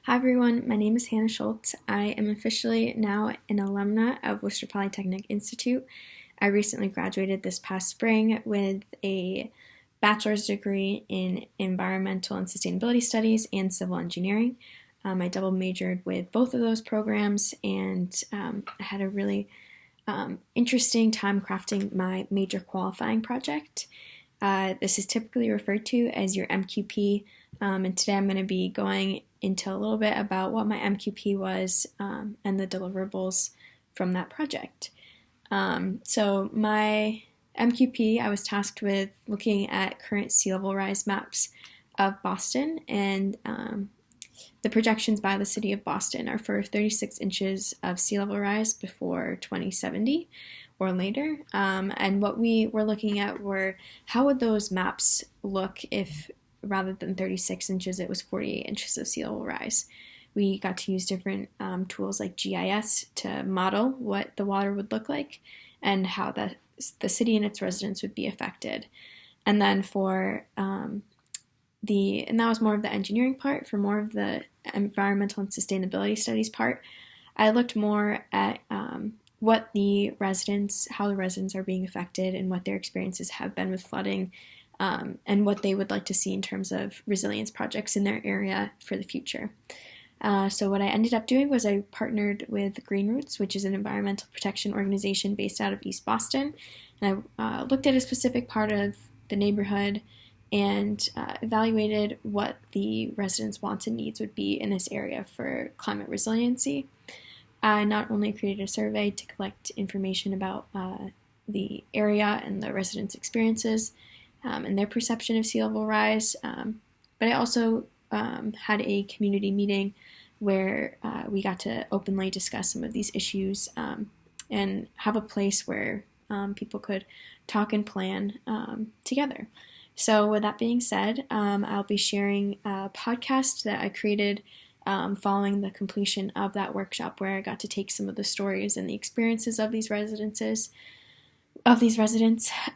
Hi everyone, my name is Hannah Schulz. I am officially now an alumna of Worcester Polytechnic Institute. I recently graduated this past spring with a bachelor's degree in environmental and sustainability studies and civil engineering. I double majored with both of those programs and I had a really interesting time crafting my major qualifying project. This is typically referred to as your MQP, and today I'm going to be going into a little bit about what my MQP was and the deliverables from that project. So my MQP, I was tasked with looking at current sea level rise maps of Boston, and the projections by the city of Boston are for 36 inches of sea level rise before 2070 or later. And what we were looking at were how would those maps look if rather than 36 inches, it was 48 inches of sea level rise. We got to use different tools like GIS to model what the water would look like and how the city and its residents would be affected. And then and that was more of the engineering part. For more of the environmental and sustainability studies part, I looked more at how the residents are being affected and what their experiences have been with flooding, and what they would like to see in terms of resilience projects in their area for the future. So what I ended up doing was I partnered with Green Roots, which is an environmental protection organization based out of East Boston, and I looked at a specific part of the neighborhood and evaluated what the residents' wants and needs would be in this area for climate resiliency. I not only created a survey to collect information about the area and the residents' experiences and their perception of sea level rise, but I also had a community meeting where we got to openly discuss some of these issues and have a place where people could talk and plan together. So with that being said, I'll be sharing a podcast that I created following the completion of that workshop, where I got to take some of the stories and the experiences of these residents,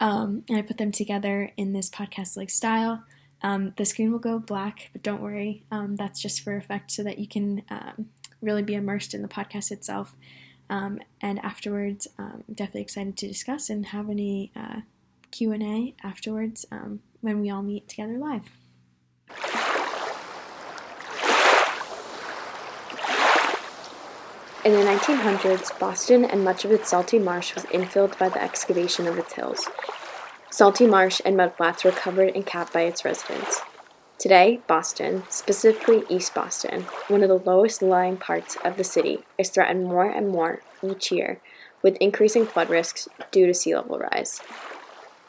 and I put them together in this podcast-like style. The screen will go black, but don't worry, that's just for effect so that you can really be immersed in the podcast itself. And afterwards, definitely excited to discuss and have any Q&A afterwards when we all meet together live. In the 1900s, Boston and much of its salty marsh was infilled by the excavation of its hills. Salty marsh and mudflats were covered and capped by its residents. Today, Boston, specifically East Boston, one of the lowest lying parts of the city, is threatened more and more each year with increasing flood risks due to sea level rise.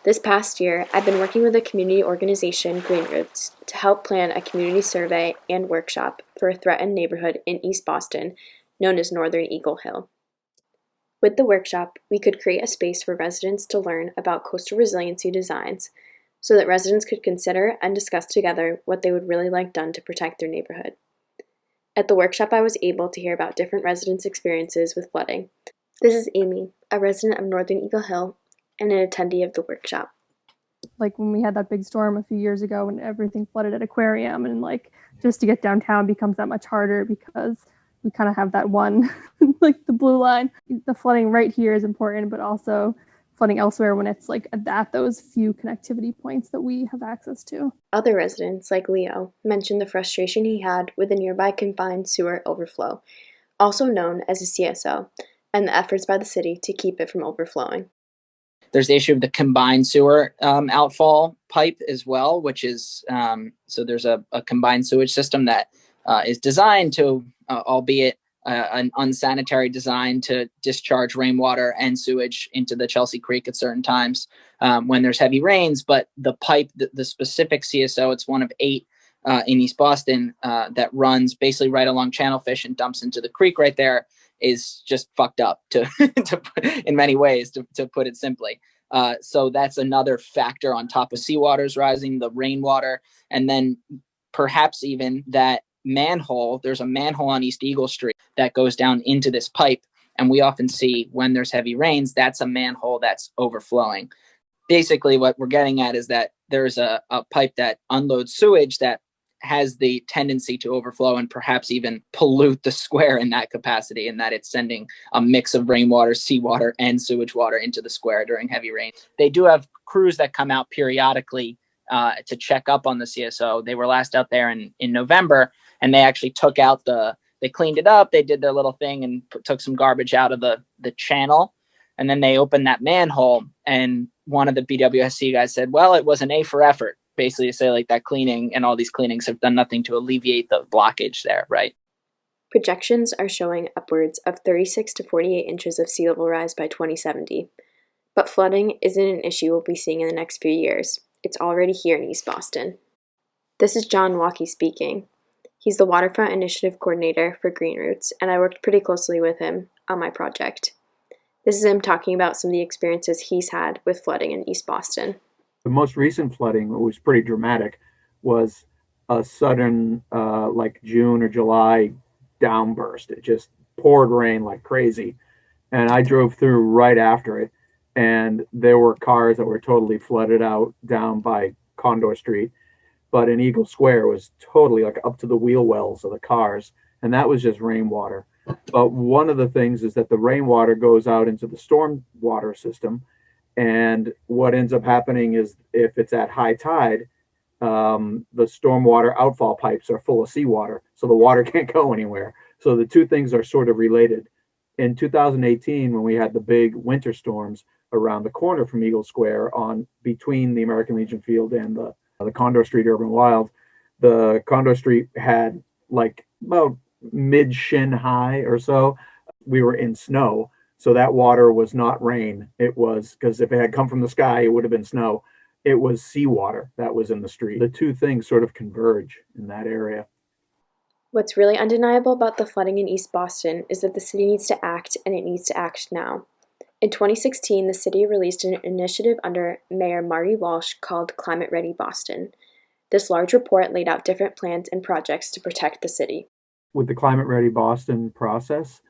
This past year, I've been working with a community organization, Green Roots, to help plan a community survey and workshop for a threatened neighborhood in East Boston known as Northern Eagle Hill. With the workshop, we could create a space for residents to learn about coastal resiliency designs so that residents could consider and discuss together what they would really like done to protect their neighborhood. At the workshop, I was able to hear about different residents' experiences with flooding. This is Amy, a resident of Northern Eagle Hill and an attendee of the workshop. Like when we had that big storm a few years ago and everything flooded at Aquarium, and like just to get downtown becomes that much harder because we kind of have that one, like the blue line. The flooding right here is important, but also flooding elsewhere when it's like at those few connectivity points that we have access to. Other residents, like Leo, mentioned the frustration he had with the nearby combined sewer overflow, also known as a CSO, and the efforts by the city to keep it from overflowing. There's the issue of the combined sewer outfall pipe as well, which is, so there's a combined sewage system that is designed to, albeit an unsanitary design, to discharge rainwater and sewage into the Chelsea Creek at certain times when there's heavy rains. But the pipe, the specific CSO, it's one of 8 in East Boston that runs basically right along Channelfish and dumps into the creek right there, is just fucked up in many ways, to put it simply. So that's another factor on top of seawaters rising, the rainwater, and then perhaps even that manhole. There's a manhole on East Eagle Street that goes down into this pipe. And we often see when there's heavy rains, that's a manhole that's overflowing. Basically, what we're getting at is that there's a pipe that unloads sewage that has the tendency to overflow and perhaps even pollute the square in that capacity, in that it's sending a mix of rainwater, seawater, and sewage water into the square during heavy rain. They do have crews that come out periodically to check up on the CSO. They were last out there in November, and they actually they cleaned it up. They did their little thing and took some garbage out of the channel. And then they opened that manhole, and one of the BWSC guys said, well, it was an A for effort, basically to say like that cleaning and all these cleanings have done nothing to alleviate the blockage there, right? Projections are showing upwards of 36 to 48 inches of sea level rise by 2070. But flooding isn't an issue we'll be seeing in the next few years. It's already here in East Boston. This is John Walkie speaking. He's the Waterfront Initiative Coordinator for Green Roots, and I worked pretty closely with him on my project. This is him talking about some of the experiences he's had with flooding in East Boston. The most recent flooding, what was pretty dramatic, was a sudden, like June or July downburst. It just poured rain like crazy. And I drove through right after it, and there were cars that were totally flooded out down by Condor Street. But in Eagle Square, it was totally like up to the wheel wells of the cars. And that was just rainwater. But one of the things is that the rainwater goes out into the storm water system. And what ends up happening is if it's at high tide, the stormwater outfall pipes are full of seawater. So the water can't go anywhere. So the two things are sort of related. In 2018, when we had the big winter storms around the corner from Eagle Square on between the American Legion Field and the Condor Street Urban Wild, the Condor Street had like about mid shin high or so. We were in snow. So that water was not rain. It was, because if it had come from the sky, it would have been snow. It was seawater that was in the street. The two things sort of converge in that area. What's really undeniable about the flooding in East Boston is that the city needs to act, and it needs to act now. In 2016, the city released an initiative under Mayor Marty Walsh called Climate Ready Boston. This large report laid out different plans and projects to protect the city. With the Climate Ready Boston process,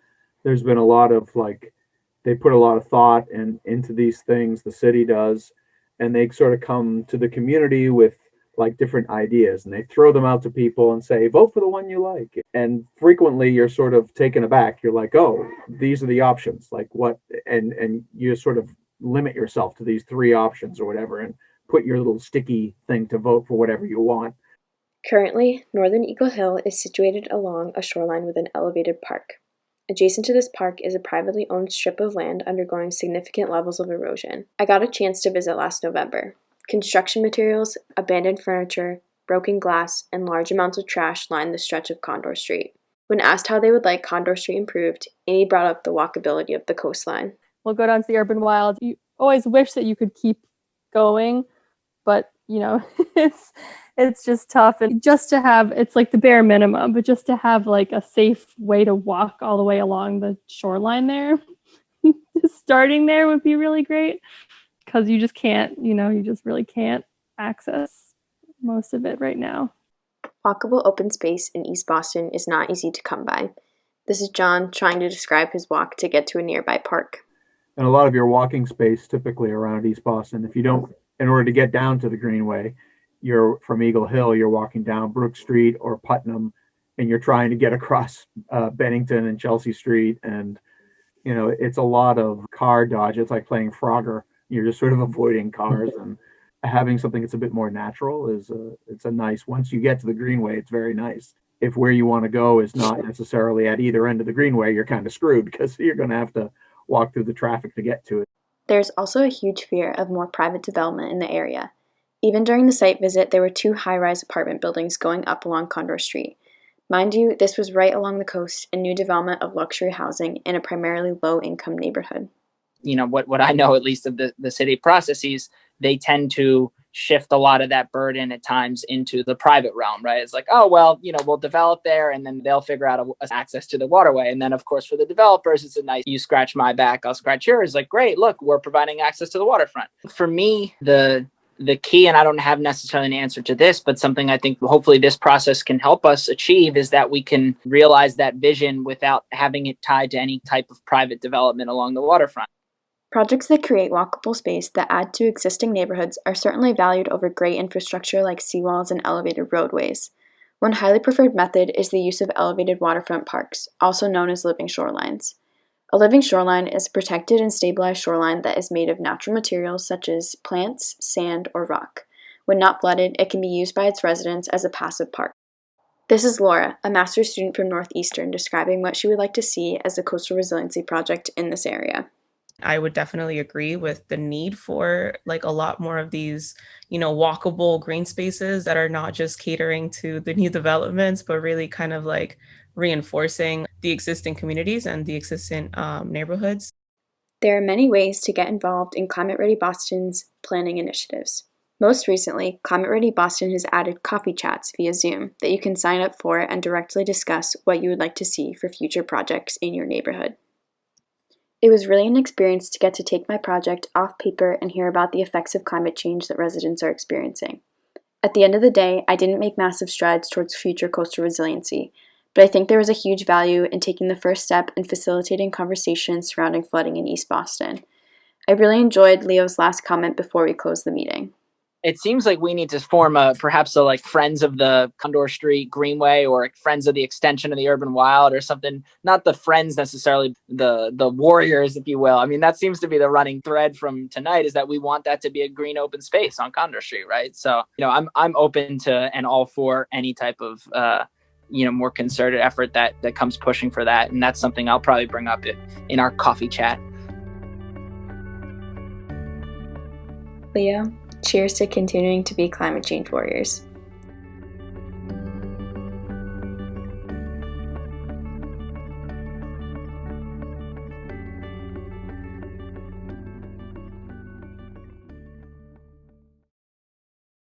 there's been a lot of they put a lot of thought into these things, the city does, and they sort of come to the community with like different ideas, and they throw them out to people and say, vote for the one you like. And frequently you're sort of taken aback. You're like, oh, these are the options, like what? And you sort of limit yourself to these three options or whatever, and put your little sticky thing to vote for whatever you want. Currently, Northern Eagle Hill is situated along a shoreline with an elevated park. Adjacent to this park is a privately owned strip of land undergoing significant levels of erosion. I got a chance to visit last November. Construction materials, abandoned furniture, broken glass, and large amounts of trash line the stretch of Condor Street. When asked how they would like Condor Street improved, Amy brought up the walkability of the coastline. We'll go down to the urban wild. You always wish that you could keep going, but it's just tough. And just to have, it's like the bare minimum, but just to have like a safe way to walk all the way along the shoreline there, starting there would be really great, because you just can't, you just really can't access most of it right now. Walkable open space in East Boston is not easy to come by. This is John trying to describe his walk to get to a nearby park. And a lot of your walking space typically around East Boston, if you don't, in order to get down to the Greenway, you're from Eagle Hill, you're walking down Brook Street or Putnam, and you're trying to get across Bennington and Chelsea Street. And, it's a lot of car dodge. It's like playing Frogger. You're just sort of avoiding cars, and having something that's a bit more natural it's a nice, once you get to the Greenway, it's very nice. If where you want to go is not necessarily at either end of the Greenway, you're kind of screwed, because you're going to have to walk through the traffic to get to it. There's also a huge fear of more private development in the area. Even during the site visit, there were 2 high-rise apartment buildings going up along Condor Street. Mind you, this was right along the coast and new development of luxury housing in a primarily low-income neighborhood. What I know, at least of the city processes, they tend to shift a lot of that burden at times into the private realm, right? It's like, oh, well, we'll develop there, and then they'll figure out access to the waterway. And then, of course, for the developers, it's a nice, you scratch my back, I'll scratch yours. Like, great, look, we're providing access to the waterfront. For me, the key, and I don't have necessarily an answer to this, but something I think hopefully this process can help us achieve, is that we can realize that vision without having it tied to any type of private development along the waterfront. Projects that create walkable space that add to existing neighborhoods are certainly valued over great infrastructure like seawalls and elevated roadways. One highly preferred method is the use of elevated waterfront parks, also known as living shorelines. A living shoreline is a protected and stabilized shoreline that is made of natural materials such as plants, sand, or rock. When not flooded, it can be used by its residents as a passive park. This is Laura, a master's student from Northeastern, describing what she would like to see as a coastal resiliency project in this area. I would definitely agree with the need for like a lot more of these, walkable green spaces that are not just catering to the new developments, but really kind of like reinforcing the existing communities and the existing neighborhoods. There are many ways to get involved in Climate Ready Boston's planning initiatives. Most recently, Climate Ready Boston has added coffee chats via Zoom that you can sign up for and directly discuss what you would like to see for future projects in your neighborhood. It was really an experience to get to take my project off paper and hear about the effects of climate change that residents are experiencing. At the end of the day, I didn't make massive strides towards future coastal resiliency, but I think there was a huge value in taking the first step and facilitating conversations surrounding flooding in East Boston. I really enjoyed Leo's last comment before we closed the meeting. It seems like we need to form perhaps a like Friends of the Condor Street Greenway or Friends of the Extension of the Urban Wild or something. Not the friends necessarily, the warriors, if you will. I mean, that seems to be the running thread from tonight, is that we want that to be a green open space on Condor Street, right? So, I'm open to and all for any type of more concerted effort that comes pushing for that, and that's something I'll probably bring up in our coffee chat. Leo, cheers to continuing to be climate change warriors.